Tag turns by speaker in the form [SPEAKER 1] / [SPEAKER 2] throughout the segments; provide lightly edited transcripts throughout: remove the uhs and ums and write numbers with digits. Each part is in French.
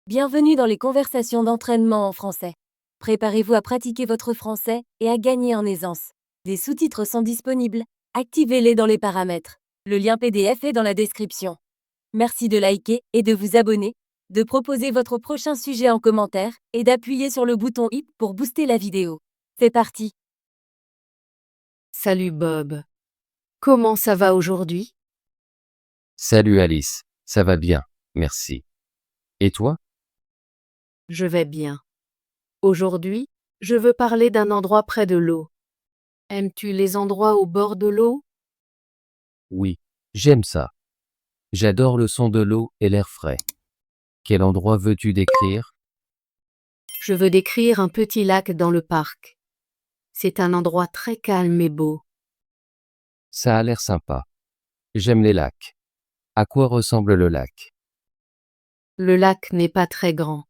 [SPEAKER 1] Bienvenue dans les conversations d'entraînement en français. Préparez-vous à pratiquer votre français et à gagner en aisance. Des sous-titres sont disponibles. Activez-les dans les paramètres. Le lien PDF est dans la description. Merci de liker et de vous abonner, de proposer votre prochain sujet en commentaire et d'appuyer sur le bouton i pour booster la vidéo. C'est parti.
[SPEAKER 2] Salut Bob. Comment ça va aujourd'hui?
[SPEAKER 3] Salut Alice, ça va bien, merci. Et toi?
[SPEAKER 2] Je vais bien. Aujourd'hui, je veux parler d'un endroit près de l'eau. Aimes-tu les endroits au bord de l'eau?
[SPEAKER 3] Oui, j'aime ça. J'adore le son de l'eau et l'air frais. Quel endroit veux-tu décrire?
[SPEAKER 2] Je veux décrire un petit lac dans le parc. C'est un endroit très calme et beau.
[SPEAKER 3] Ça a l'air sympa. J'aime les lacs. À quoi ressemble le lac?
[SPEAKER 2] Le lac n'est pas très grand.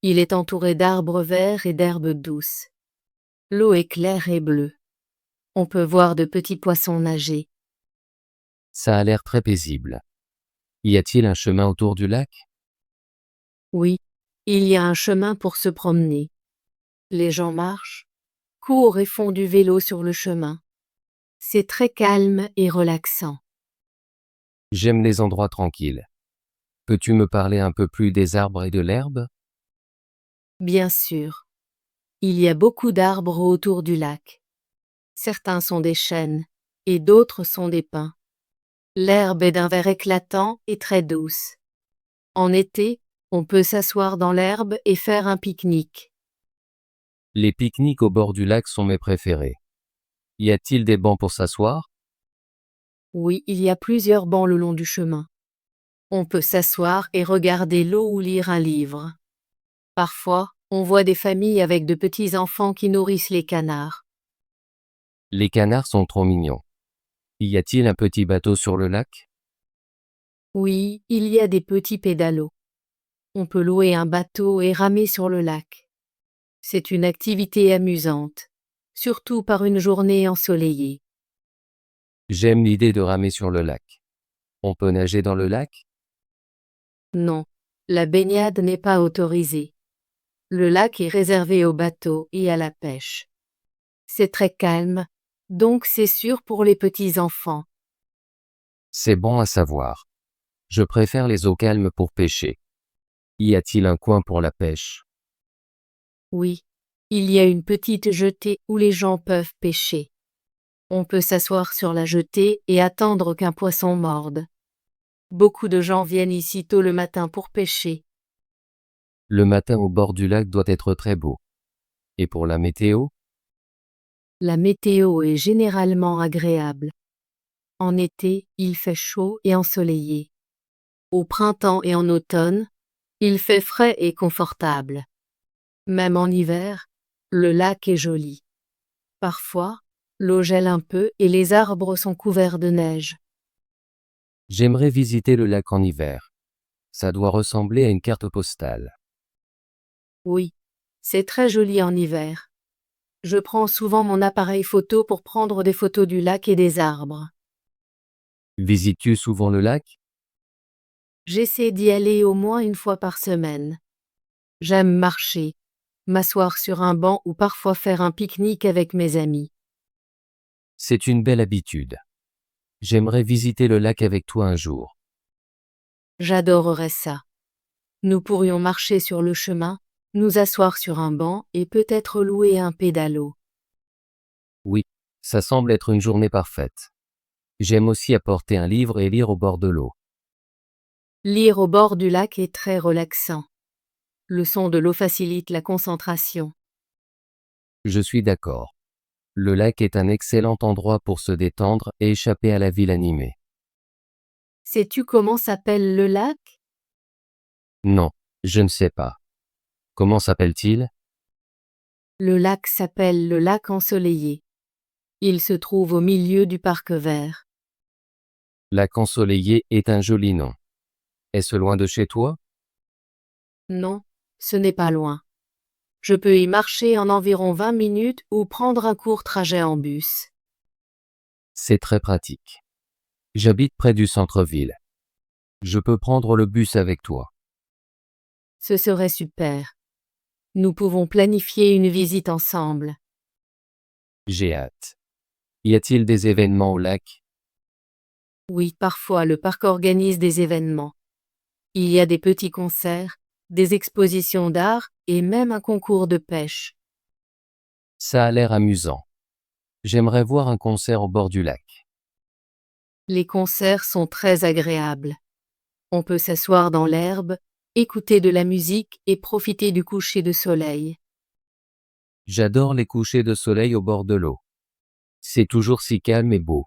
[SPEAKER 2] Il est entouré d'arbres verts et d'herbes douces. L'eau est claire et bleue. On peut voir de petits poissons nager.
[SPEAKER 3] Ça a l'air très paisible. Y a-t-il un chemin autour du lac?
[SPEAKER 2] Oui, il y a un chemin pour se promener. Les gens marchent, courent et font du vélo sur le chemin. C'est très calme et relaxant.
[SPEAKER 3] J'aime les endroits tranquilles. Peux-tu me parler un peu plus des arbres et de l'herbe?
[SPEAKER 2] Bien sûr, il y a beaucoup d'arbres autour du lac. Certains sont des chênes et d'autres sont des pins. L'herbe est d'un vert éclatant et très douce. En été, on peut s'asseoir dans l'herbe et faire un pique-nique.
[SPEAKER 3] Les pique-niques au bord du lac sont mes préférés. Y a-t-il des bancs pour s'asseoir?
[SPEAKER 2] Oui, il y a plusieurs bancs le long du chemin. On peut s'asseoir et regarder l'eau ou lire un livre. Parfois, on voit des familles avec de petits enfants qui nourrissent les canards.
[SPEAKER 3] Les canards sont trop mignons. Y a-t-il un petit bateau sur le lac?
[SPEAKER 2] Oui, il y a des petits pédalos. On peut louer un bateau et ramer sur le lac. C'est une activité amusante, surtout par une journée ensoleillée.
[SPEAKER 3] J'aime l'idée de ramer sur le lac. On peut nager dans le lac?
[SPEAKER 2] Non, la baignade n'est pas autorisée. Le lac est réservé aux bateaux et à la pêche. C'est très calme, donc c'est sûr pour les petits enfants.
[SPEAKER 3] C'est bon à savoir. Je préfère les eaux calmes pour pêcher. Y a-t-il un coin pour la pêche?
[SPEAKER 2] Oui, il y a une petite jetée où les gens peuvent pêcher. On peut s'asseoir sur la jetée et attendre qu'un poisson morde. Beaucoup de gens viennent ici tôt le matin pour pêcher.
[SPEAKER 3] Le matin au bord du lac doit être très beau. Et pour la météo?
[SPEAKER 2] La météo est généralement agréable. En été, il fait chaud et ensoleillé. Au printemps et en automne, il fait frais et confortable. Même en hiver, le lac est joli. Parfois, l'eau gèle un peu et les arbres sont couverts de neige.
[SPEAKER 3] J'aimerais visiter le lac en hiver. Ça doit ressembler à une carte postale.
[SPEAKER 2] Oui, c'est très joli en hiver. Je prends souvent mon appareil photo pour prendre des photos du lac et des arbres.
[SPEAKER 3] Visites-tu souvent le lac?
[SPEAKER 2] J'essaie d'y aller au moins une fois par semaine. J'aime marcher, m'asseoir sur un banc ou parfois faire un pique-nique avec mes amis.
[SPEAKER 3] C'est une belle habitude. J'aimerais visiter le lac avec toi un jour.
[SPEAKER 2] J'adorerais ça. Nous pourrions marcher sur le chemin, nous asseoir sur un banc et peut-être louer un pédalo.
[SPEAKER 3] Oui, ça semble être une journée parfaite. J'aime aussi apporter un livre et lire au bord de l'eau.
[SPEAKER 2] Lire au bord du lac est très relaxant. Le son de l'eau facilite la concentration.
[SPEAKER 3] Je suis d'accord. Le lac est un excellent endroit pour se détendre et échapper à la ville animée.
[SPEAKER 2] Sais-tu comment s'appelle le lac?
[SPEAKER 3] Non, je ne sais pas. Comment s'appelle-t-il?
[SPEAKER 2] Le lac s'appelle le lac ensoleillé. Il se trouve au milieu du parc vert.
[SPEAKER 3] Lac ensoleillé est un joli nom. Est-ce loin de chez toi?
[SPEAKER 2] Non, ce n'est pas loin. Je peux y marcher en environ 20 minutes ou prendre un court trajet en bus.
[SPEAKER 3] C'est très pratique. J'habite près du centre-ville. Je peux prendre le bus avec toi.
[SPEAKER 2] Ce serait super. Nous pouvons planifier une visite ensemble.
[SPEAKER 3] J'ai hâte. Y a-t-il des événements au lac?
[SPEAKER 2] Oui, parfois le parc organise des événements. Il y a des petits concerts, des expositions d'art et même un concours de pêche.
[SPEAKER 3] Ça a l'air amusant. J'aimerais voir un concert au bord du lac.
[SPEAKER 2] Les concerts sont très agréables. On peut s'asseoir dans l'herbe, écouter de la musique et profiter du coucher de soleil.
[SPEAKER 3] J'adore les couchers de soleil au bord de l'eau. C'est toujours si calme et beau.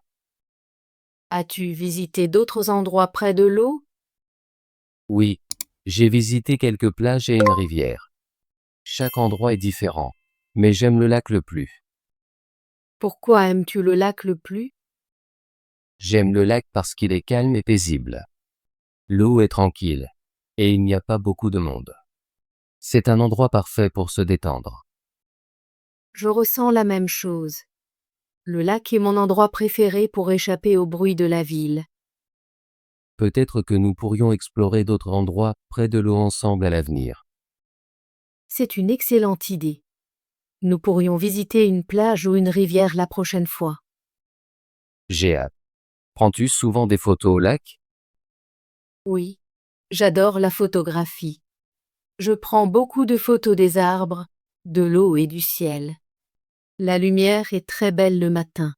[SPEAKER 2] As-tu visité d'autres endroits près de l'eau?
[SPEAKER 3] Oui, j'ai visité quelques plages et une rivière. Chaque endroit est différent, mais j'aime le lac le plus.
[SPEAKER 2] Pourquoi aimes-tu le lac le plus?
[SPEAKER 3] J'aime le lac parce qu'il est calme et paisible. L'eau est tranquille, et il n'y a pas beaucoup de monde. C'est un endroit parfait pour se détendre.
[SPEAKER 2] Je ressens la même chose. Le lac est mon endroit préféré pour échapper au bruit de la ville.
[SPEAKER 3] Peut-être que nous pourrions explorer d'autres endroits près de l'eau ensemble à l'avenir.
[SPEAKER 2] C'est une excellente idée. Nous pourrions visiter une plage ou une rivière la prochaine fois.
[SPEAKER 3] J'ai hâte. Prends-tu souvent des photos au lac?
[SPEAKER 2] Oui, j'adore la photographie. Je prends beaucoup de photos des arbres, de l'eau et du ciel. La lumière est très belle le matin.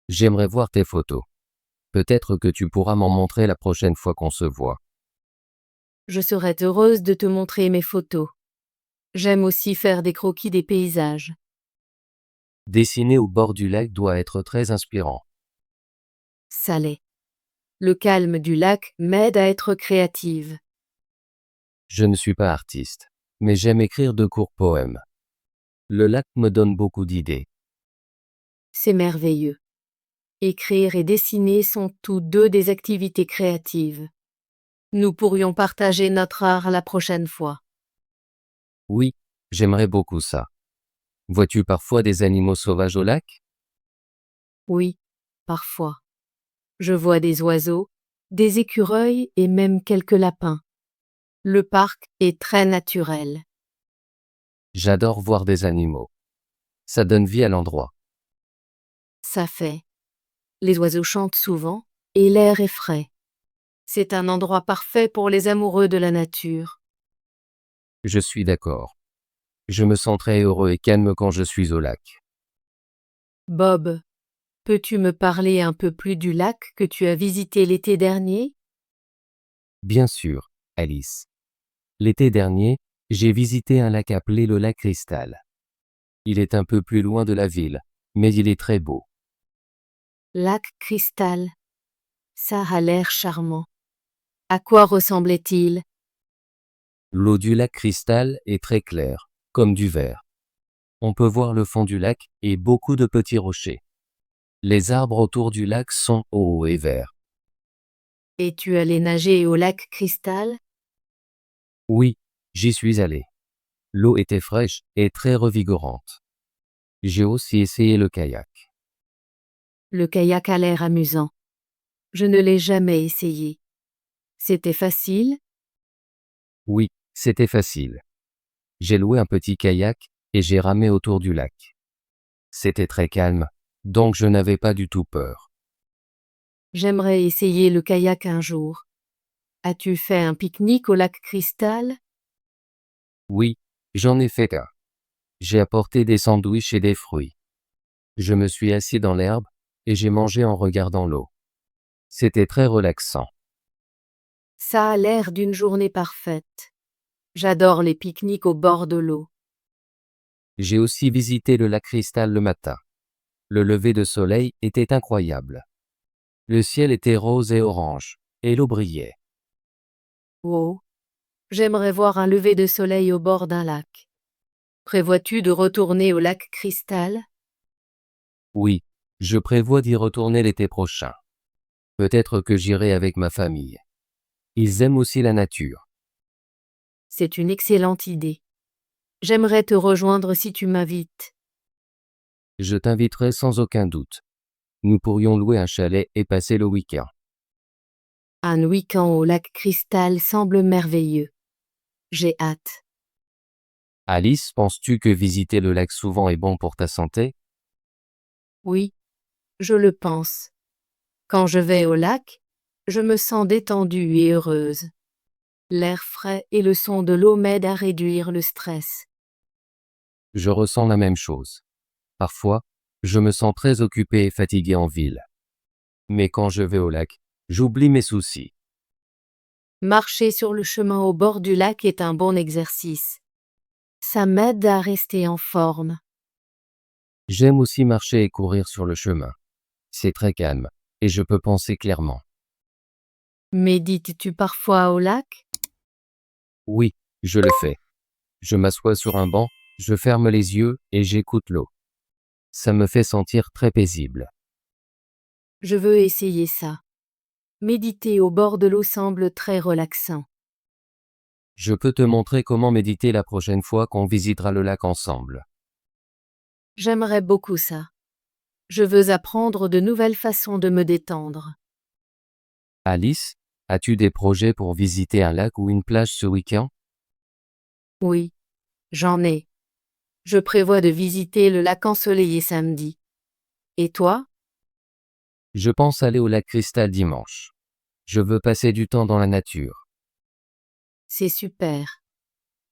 [SPEAKER 3] J'aimerais voir tes photos. Peut-être que tu pourras m'en montrer la prochaine fois qu'on se voit.
[SPEAKER 2] Je serais heureuse de te montrer mes photos. J'aime aussi faire des croquis des paysages.
[SPEAKER 3] Dessiner au bord du lac doit être très inspirant.
[SPEAKER 2] Ça l'est. Le calme du lac m'aide à être créative.
[SPEAKER 3] Je ne suis pas artiste, mais j'aime écrire de courts poèmes. Le lac me donne beaucoup d'idées.
[SPEAKER 2] C'est merveilleux. Écrire et dessiner sont tous deux des activités créatives. Nous pourrions partager notre art la prochaine fois.
[SPEAKER 3] Oui, j'aimerais beaucoup ça. Vois-tu parfois des animaux sauvages au lac?
[SPEAKER 2] Oui, parfois. Je vois des oiseaux, des écureuils et même quelques lapins. Le parc est très naturel.
[SPEAKER 3] J'adore voir des animaux. Ça donne vie à l'endroit.
[SPEAKER 2] Ça fait. Les oiseaux chantent souvent et l'air est frais. C'est un endroit parfait pour les amoureux de la nature.
[SPEAKER 3] Je suis d'accord. Je me sens très heureux et calme quand je suis au lac.
[SPEAKER 2] Bob, peux-tu me parler un peu plus du lac que tu as visité l'été dernier?
[SPEAKER 3] Bien sûr, Alice. L'été dernier, j'ai visité un lac appelé le lac Cristal. Il est un peu plus loin de la ville, mais il est très beau.
[SPEAKER 2] Lac Cristal. Ça a l'air charmant. À quoi ressemblait-il?
[SPEAKER 3] L'eau du lac Cristal est très claire, comme du verre. On peut voir le fond du lac et beaucoup de petits rochers. Les arbres autour du lac sont hauts et verts.
[SPEAKER 2] Et tu allais nager au lac Cristal?
[SPEAKER 3] Oui, j'y suis allé. L'eau était fraîche et très revigorante. J'ai aussi essayé le kayak.
[SPEAKER 2] Le kayak a l'air amusant. Je ne l'ai jamais essayé. C'était facile?
[SPEAKER 3] Oui, c'était facile. J'ai loué un petit kayak et j'ai ramé autour du lac. C'était très calme, donc je n'avais pas du tout peur.
[SPEAKER 2] J'aimerais essayer le kayak un jour. As-tu fait un pique-nique au lac Cristal?
[SPEAKER 3] Oui, j'en ai fait un. J'ai apporté des sandwichs et des fruits. Je me suis assis dans l'herbe et j'ai mangé en regardant l'eau. C'était très relaxant.
[SPEAKER 2] Ça a l'air d'une journée parfaite. J'adore les pique-niques au bord de l'eau.
[SPEAKER 3] J'ai aussi visité le lac Cristal le matin. Le lever de soleil était incroyable. Le ciel était rose et orange, et l'eau brillait.
[SPEAKER 2] Oh, j'aimerais voir un lever de soleil au bord d'un lac. Prévois-tu de retourner au lac Cristal?
[SPEAKER 3] Oui, je prévois d'y retourner l'été prochain. Peut-être que j'irai avec ma famille. Ils aiment aussi la nature.
[SPEAKER 2] C'est une excellente idée. J'aimerais te rejoindre si tu m'invites.
[SPEAKER 3] Je t'inviterai sans aucun doute. Nous pourrions louer un chalet et passer le week-end.
[SPEAKER 2] Un week-end au lac Cristal semble merveilleux. J'ai hâte.
[SPEAKER 3] Alice, penses-tu que visiter le lac souvent est bon pour ta santé?
[SPEAKER 2] Oui, je le pense. Quand je vais au lac, je me sens détendue et heureuse. L'air frais et le son de l'eau m'aident à réduire le stress.
[SPEAKER 3] Je ressens la même chose. Parfois, je me sens très occupé et fatigué en ville. Mais quand je vais au lac, j'oublie mes soucis.
[SPEAKER 2] Marcher sur le chemin au bord du lac est un bon exercice. Ça m'aide à rester en forme.
[SPEAKER 3] J'aime aussi marcher et courir sur le chemin. C'est très calme, et je peux penser clairement.
[SPEAKER 2] Médites-tu parfois au lac?
[SPEAKER 3] Oui, je le fais. Je m'assois sur un banc, je ferme les yeux et j'écoute l'eau. Ça me fait sentir très paisible.
[SPEAKER 2] Je veux essayer ça. Méditer au bord de l'eau semble très relaxant.
[SPEAKER 3] Je peux te montrer comment méditer la prochaine fois qu'on visitera le lac ensemble.
[SPEAKER 2] J'aimerais beaucoup ça. Je veux apprendre de nouvelles façons de me détendre.
[SPEAKER 3] Alice, as-tu des projets pour visiter un lac ou une plage ce week-end?
[SPEAKER 2] Oui, j'en ai. Je prévois de visiter le lac ensoleillé samedi. Et toi?
[SPEAKER 3] Je pense aller au lac Cristal dimanche. Je veux passer du temps dans la nature.
[SPEAKER 2] C'est super.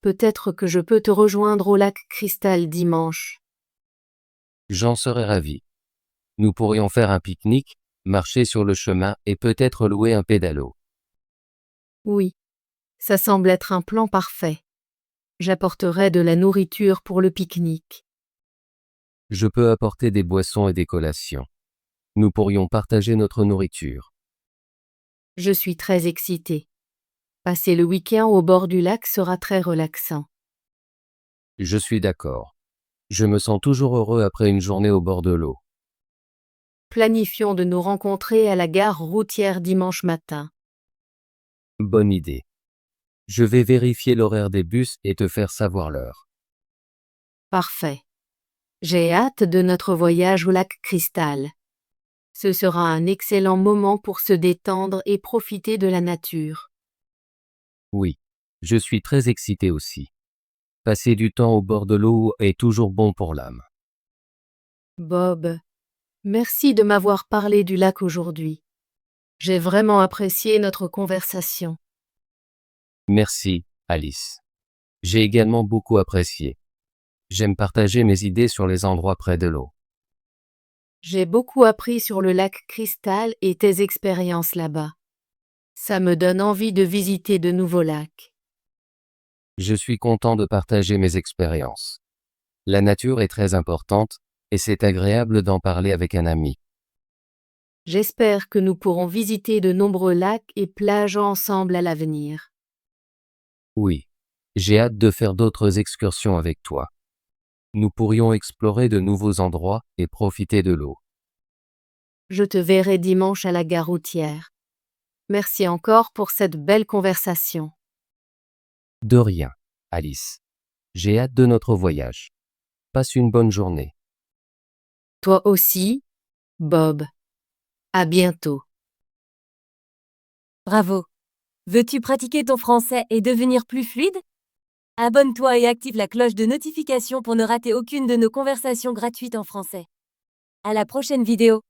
[SPEAKER 2] Peut-être que je peux te rejoindre au lac Cristal dimanche.
[SPEAKER 3] J'en serais ravi. Nous pourrions faire un pique-nique, marcher sur le chemin et peut-être louer un pédalo.
[SPEAKER 2] Oui, ça semble être un plan parfait. J'apporterai de la nourriture pour le pique-nique.
[SPEAKER 3] Je peux apporter des boissons et des collations. Nous pourrions partager notre nourriture.
[SPEAKER 2] Je suis très excitée. Passer le week-end au bord du lac sera très relaxant.
[SPEAKER 3] Je suis d'accord. Je me sens toujours heureux après une journée au bord de l'eau.
[SPEAKER 2] Planifions de nous rencontrer à la gare routière dimanche matin.
[SPEAKER 3] Bonne idée. Je vais vérifier l'horaire des bus et te faire savoir l'heure.
[SPEAKER 2] Parfait. J'ai hâte de notre voyage au lac Cristal. Ce sera un excellent moment pour se détendre et profiter de la nature.
[SPEAKER 3] Oui, je suis très excité aussi. Passer du temps au bord de l'eau est toujours bon pour l'âme.
[SPEAKER 2] Bob, merci de m'avoir parlé du lac aujourd'hui. J'ai vraiment apprécié notre conversation.
[SPEAKER 3] Merci, Alice. J'ai également beaucoup apprécié. J'aime partager mes idées sur les endroits près de l'eau.
[SPEAKER 2] J'ai beaucoup appris sur le lac Cristal et tes expériences là-bas. Ça me donne envie de visiter de nouveaux lacs.
[SPEAKER 3] Je suis content de partager mes expériences. La nature est très importante, et c'est agréable d'en parler avec un ami.
[SPEAKER 2] J'espère que nous pourrons visiter de nombreux lacs et plages ensemble à l'avenir.
[SPEAKER 3] Oui, j'ai hâte de faire d'autres excursions avec toi. Nous pourrions explorer de nouveaux endroits et profiter de l'eau.
[SPEAKER 2] Je te verrai dimanche à la gare routière. Merci encore pour cette belle conversation.
[SPEAKER 3] De rien, Alice. J'ai hâte de notre voyage. Passe une bonne journée.
[SPEAKER 2] Toi aussi, Bob. À bientôt.
[SPEAKER 1] Bravo. Veux-tu pratiquer ton français et devenir plus fluide? Abonne-toi et active la cloche de notification pour ne rater aucune de nos conversations gratuites en français. À la prochaine vidéo.